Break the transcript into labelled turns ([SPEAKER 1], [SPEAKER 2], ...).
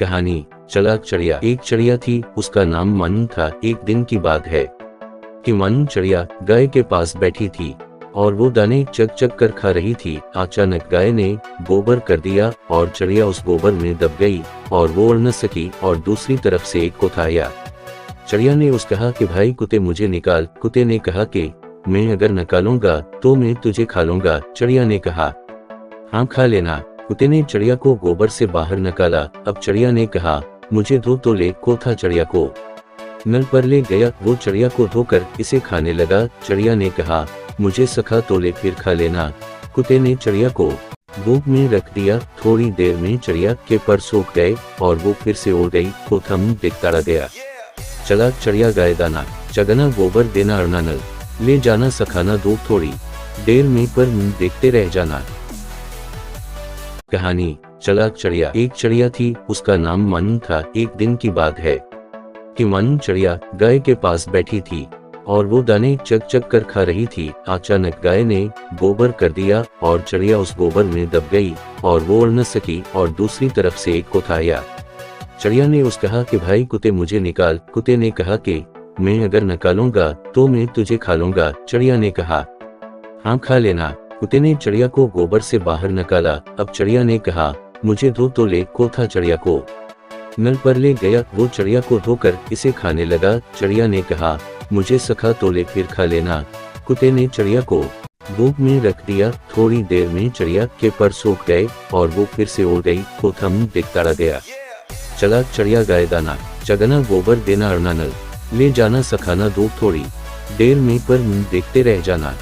[SPEAKER 1] कहानी चालाक चिड़िया। एक चिड़िया थी, उसका नाम मन था। एक दिन की बात है कि मन चिड़िया गाय के पास बैठी थी और वो दाने चक चक कर खा रही थी। अचानक गाय ने गोबर कर दिया और चिड़िया उस गोबर में दब गई और वो उड़ न सकी। और दूसरी तरफ से एक कुत्ता आया। चिड़िया ने उस कहा कि भाई कुत्ते मुझे निकाल। कुत्ते ने कहा कि मैं अगर निकालूंगा तो मैं तुझे खा लूंगा। चिड़िया ने कहा हाँ खा लेना। कुत्ते ने चिड़िया को गोबर से बाहर निकाला। अब चिड़िया ने कहा मुझे धो तो ले। कोथा चिड़िया को नल पर ले गया। वो चिड़िया को धोकर इसे खाने लगा। चिड़िया ने कहा मुझे सखा तो ले फिर खा लेना। कुत्ते ने चिड़िया को भूख में रख दिया। थोड़ी देर में चिड़िया के पर सूख गए और वो फिर से उड़ गई। कोथा मुंह दिखता गया। चालाक चिड़िया गाय दाना चगना गोबर देना अड़ना नल ले जाना सखाना दूध थोड़ी देर में पर मुंह देखते रह जाना। कहानी चालाक चिड़िया। एक चिड़िया थी, उसका नाम मन था। एक दिन की बात है कि मन चिड़िया गाय के पास बैठी थी और वो दाने चक चक कर खा रही थी। अचानक गाय ने गोबर कर दिया और चिड़िया उस गोबर में दब गई और वो उड़ न सकी। और दूसरी तरफ से एक कुत्ता आया। चिड़िया ने उस कहा कि भाई कुत्ते मुझे निकाल। कुत्ते ने कहा कि मैं अगर निकालूंगा तो मैं तुझे खा लूंगा। चिड़िया ने कहा हाँ खा लेना। कुत्ते ने चिड़िया को गोबर से बाहर निकाला। अब चिड़िया ने कहा मुझे धो तो ले। कोथा चिड़िया को नल पर ले गया। वो चिड़िया को धोकर इसे खाने लगा। चिड़िया ने कहा मुझे सखा तो ले फिर खा लेना। कुत्ते ने चिड़िया को भूख में रख दिया। थोड़ी देर में चिड़िया के पर सूख गए और वो फिर से उड़ गई। कोथा मुंह दिखता गया। चालाक चिड़िया गाय दाना चगना गोबर देना अड़ना नल ले जाना सखाना दूध थोड़ी देर में पर मुंह देखते रह जाना।